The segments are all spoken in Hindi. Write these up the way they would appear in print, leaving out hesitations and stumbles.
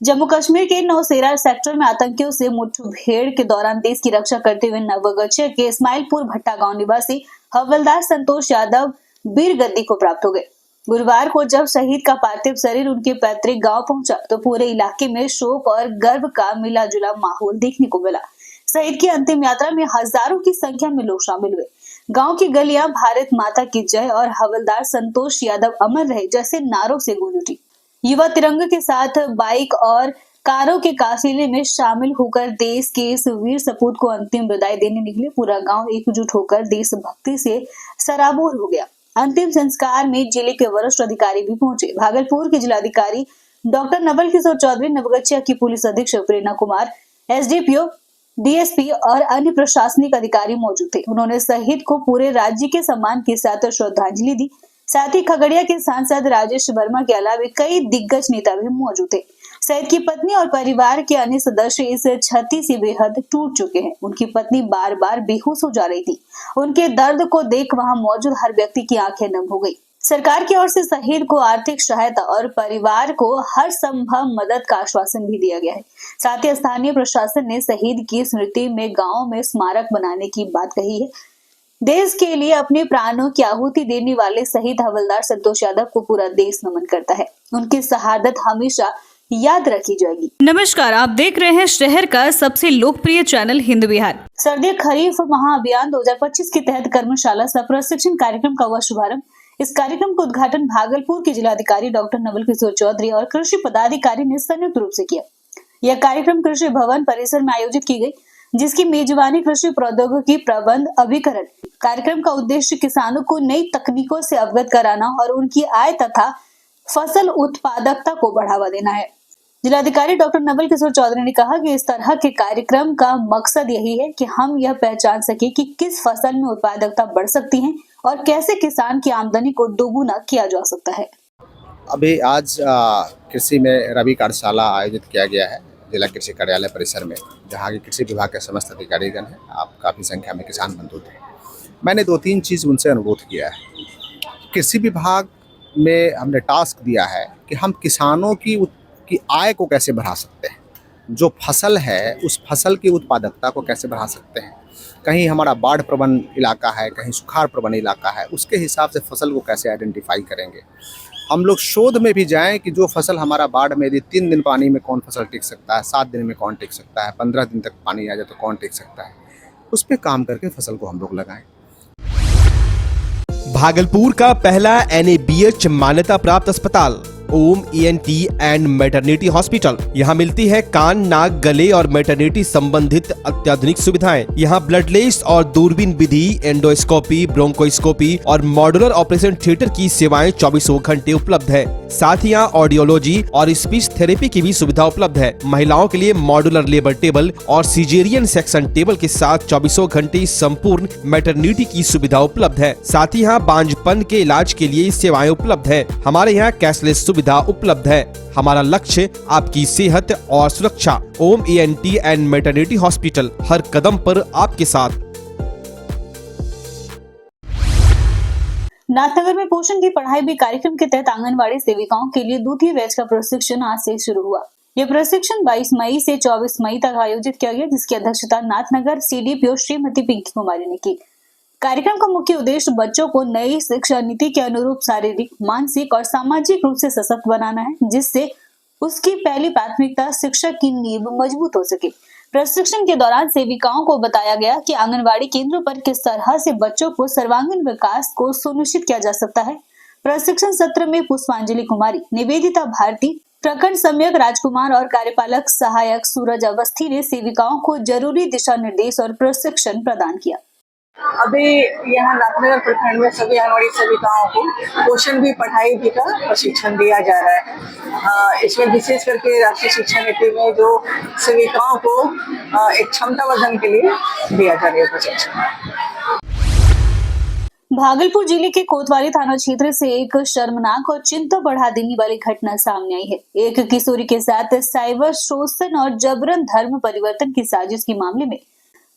जम्मू कश्मीर के नौशेरा सेक्टर में आतंकियों से मुठभेड़ के दौरान देश की रक्षा करते हुए नवगछिया के इस्माइलपुर भट्टा गांव निवासी हवलदार संतोष यादव वीर गद्दी को प्राप्त हो गए। गुरुवार को जब शहीद का पार्थिव शरीर उनके पैतृक गांव पहुंचा तो पूरे इलाके में शोक और गर्व का मिला जुला माहौल देखने को मिला। शहीद की अंतिम यात्रा में हजारों की संख्या में लोग शामिल हुए। गांव की गलियां भारत माता की जय और हवलदार संतोष यादव अमर रहे जैसे नारों से गूंज उठी। युवा तिरंगे के साथ बाइक और कारों के काफिले में शामिल होकर देश के इस वीर सपूत को अंतिम विदाई देने निकले। पूरा गांव एकजुट होकर देशभक्ति से सराबोर हो गया। अंतिम संस्कार में जिले के वरिष्ठ अधिकारी भी पहुंचे। भागलपुर के जिलाधिकारी डॉक्टर नवल किशोर चौधरी, नवगछिया की पुलिस अधीक्षक प्रेरणा कुमार, एसडीपीओ, डीएसपी और अन्य प्रशासनिक अधिकारी मौजूद थे। उन्होंने शहीद को पूरे राज्य के सम्मान के साथ श्रद्धांजलि दी। साथ ही खगड़िया के सांसद राजेश वर्मा के अलावा कई दिग्गज नेता भी मौजूद थे। शहीद की पत्नी और परिवार के अन्य सदस्य इस क्षति से बेहद टूट चुके हैं। उनकी पत्नी बार बार बेहोश हो जा रही थी। उनके दर्द को देख वहां मौजूद हर व्यक्ति की आंखें नम हो गई। सरकार की ओर से शहीद को आर्थिक सहायता और परिवार को हर संभव मदद का आश्वासन भी दिया गया है। साथ ही स्थानीय प्रशासन ने शहीद की स्मृति में गाँव में स्मारक बनाने की बात कही है। देश के लिए अपने प्राणों की आहुति देने वाले शहीद हवलदार संतोष यादव को पूरा देश नमन करता है। उनकी शहादत हमेशा याद रखी जाएगी। नमस्कार, आप देख रहे हैं शहर का सबसे लोकप्रिय चैनल हिंद विहार। सर्दी खरीफ महाअभियान 2025 के तहत कर्मशाला सह प्रशिक्षण कार्यक्रम का हुआ शुभारंभ। इस कार्यक्रम का उद्घाटन भागलपुर के जिलाधिकारी डॉक्टर नवल किशोर चौधरी और कृषि पदाधिकारी ने संयुक्त रूप से किया। यह कार्यक्रम कृषि भवन परिसर में आयोजित की गई, जिसकी मेजबानी कृषि प्रौद्योगिकी प्रबंध अभिकरण। कार्यक्रम का उद्देश्य किसानों को नई तकनीकों से अवगत कराना और उनकी आय तथा फसल उत्पादकता को बढ़ावा देना है। जिलाधिकारी डॉक्टर नवल किशोर चौधरी ने कहा कि इस तरह के कार्यक्रम का मकसद यही है कि हम यह पहचान सके कि किस फसल में उत्पादकता बढ़ सकती है और कैसे किसान की आमदनी को दोगुना किया जा सकता है। अभी आज कृषि में रबी कार्यशाला आयोजित किया गया है जिला कृषि कार्यालय परिसर में, जहाँ की कृषि विभाग के समस्त अधिकारीगण हैं। आप काफ़ी संख्या में किसान बंधु थे। मैंने 2-3 चीज़ उनसे अनुरोध किया है। कृषि विभाग में हमने टास्क दिया है कि हम किसानों की आय को कैसे बढ़ा सकते हैं, जो फसल है उस फसल की उत्पादकता को कैसे बढ़ा सकते हैं। कहीं हमारा बाढ़ प्रवण इलाका है, कहीं सुखाड़ प्रवण इलाका है, उसके हिसाब से फसल को कैसे आइडेंटिफाई करेंगे। हम लोग शोध में भी जाएं कि जो फसल हमारा बाढ़ में यदि 3 दिन पानी में कौन फसल टिक सकता है, 7 दिन में कौन टिक सकता है, 15 दिन तक पानी आ जाए तो कौन टिक सकता है, उस पर काम करके फसल को हम लोग लगाएं। भागलपुर का पहला NABH मान्यता प्राप्त अस्पताल ओम ENT एंड मैटरनिटी हॉस्पिटल। यहाँ मिलती है कान, नाक, गले और मैटरनिटी संबंधित अत्याधुनिक सुविधाएं। यहाँ ब्लडलेस और दूरबीन विधि, एंडोस्कोपी, ब्रोंकोस्कोपी और मॉड्यूलर ऑपरेशन थिएटर की सेवाएं 24 घंटे उपलब्ध है। साथ ही यहाँ ऑडियोलॉजी और स्पीच थेरेपी की भी सुविधा उपलब्ध है। महिलाओं के लिए मॉड्यूलर लेबर टेबल और सिजेरियन सेक्शन टेबल के साथ 24 घंटे संपूर्ण मैटरनिटी की सुविधा उपलब्ध है। साथ ही यहाँ बांझपन के इलाज के लिए सेवाएं उपलब्ध है। हमारे यहाँ कैशलेस सुविधा उपलब्ध है। हमारा लक्ष्य आपकी सेहत और सुरक्षा। ओम ENT एंड मैटरनिटी हॉस्पिटल, हर कदम पर आपके साथ। नाथनगर में पोषण की पढ़ाई भी कार्यक्रम के तहत आंगनवाड़ी सेविकाओं के लिए द्वितीय बैच का प्रशिक्षण आज से शुरू हुआ। यह प्रशिक्षण 22 मई से 24 मई तक आयोजित किया गया, जिसकी अध्यक्षता नाथनगर CDPO श्रीमती पिंकी कुमारी ने की। कार्यक्रम का मुख्य उद्देश्य बच्चों को नई शिक्षा नीति के अनुरूप शारीरिक, मानसिक और सामाजिक रूप से सशक्त बनाना है, जिससे उसकी पहली प्राथमिकता शिक्षा की नींव मजबूत हो सके। प्रशिक्षण के दौरान सेविकाओं को बताया गया कि आंगनवाड़ी केंद्रों पर किस तरह से बच्चों को सर्वांगीण विकास को सुनिश्चित किया जा सकता है। प्रशिक्षण सत्र में पुष्पांजलि कुमारी, निवेदिता भारती, प्रखंड सम्यक राजकुमार और कार्यपालक सहायक सूरज अवस्थी ने सेविकाओं को जरूरी दिशा निर्देश और प्रशिक्षण प्रदान किया। अभी यहाँ नाथनगर प्रखंड में सभी आंगनवाड़ी सेविकाओं को पोषण भी पढ़ाई भी का प्रशिक्षण दिया जा रहा है। इसमें विशेष करके राष्ट्रीय शिक्षा नीति में जो सेविकाओं को एक क्षमता वर्धन के लिए दिया जा रहा है प्रशिक्षण। भागलपुर जिले के कोतवाली थाना क्षेत्र से एक शर्मनाक और चिंता बढ़ा देने वाली घटना सामने आई है। एक किशोरी के साथ साइबर शोषण और जबरन धर्म परिवर्तन की साजिश के मामले में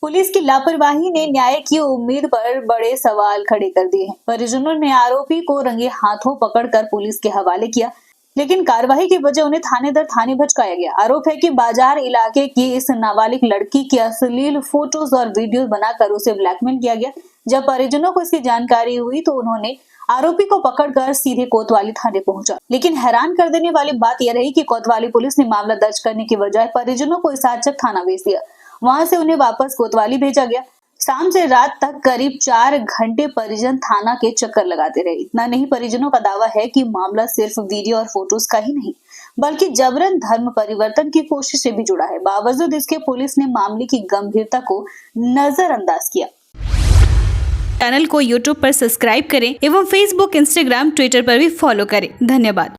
पुलिस की लापरवाही ने न्याय की उम्मीद पर बड़े सवाल खड़े कर दिए हैं। परिजनों ने आरोपी को रंगे हाथों पकड़कर पुलिस के हवाले किया। लेकिन कार्रवाई की वजह उन्हें थाने दर थाने भटकाया गया। आरोप है कि बाजार इलाके की इस नाबालिग लड़की की अश्लील फोटोज और वीडियोस बनाकर उसे ब्लैकमेल किया गया। जब परिजनों को इसकी जानकारी हुई तो उन्होंने आरोपी को पकड़कर सीधे कोतवाली थाने पहुंचा। लेकिन हैरान कर देने वाली बात यह रही कि कोतवाली पुलिस ने मामला दर्ज करने की बजाय परिजनों को इसाचक थाना भेज दिया। वहां से उन्हें वापस कोतवाली भेजा गया। शाम से रात तक करीब 4 घंटे परिजन थाना के चक्कर लगाते रहे। इतना नहीं, परिजनों का दावा है कि मामला सिर्फ वीडियो और फोटोज का ही नहीं बल्कि जबरन धर्म परिवर्तन की कोशिश से भी जुड़ा है। बावजूद इसके पुलिस ने मामले की गंभीरता को नजरअंदाज किया। चैनल को YouTube पर सब्सक्राइब करें एवं Facebook, Instagram, Twitter पर भी फॉलो करें। धन्यवाद।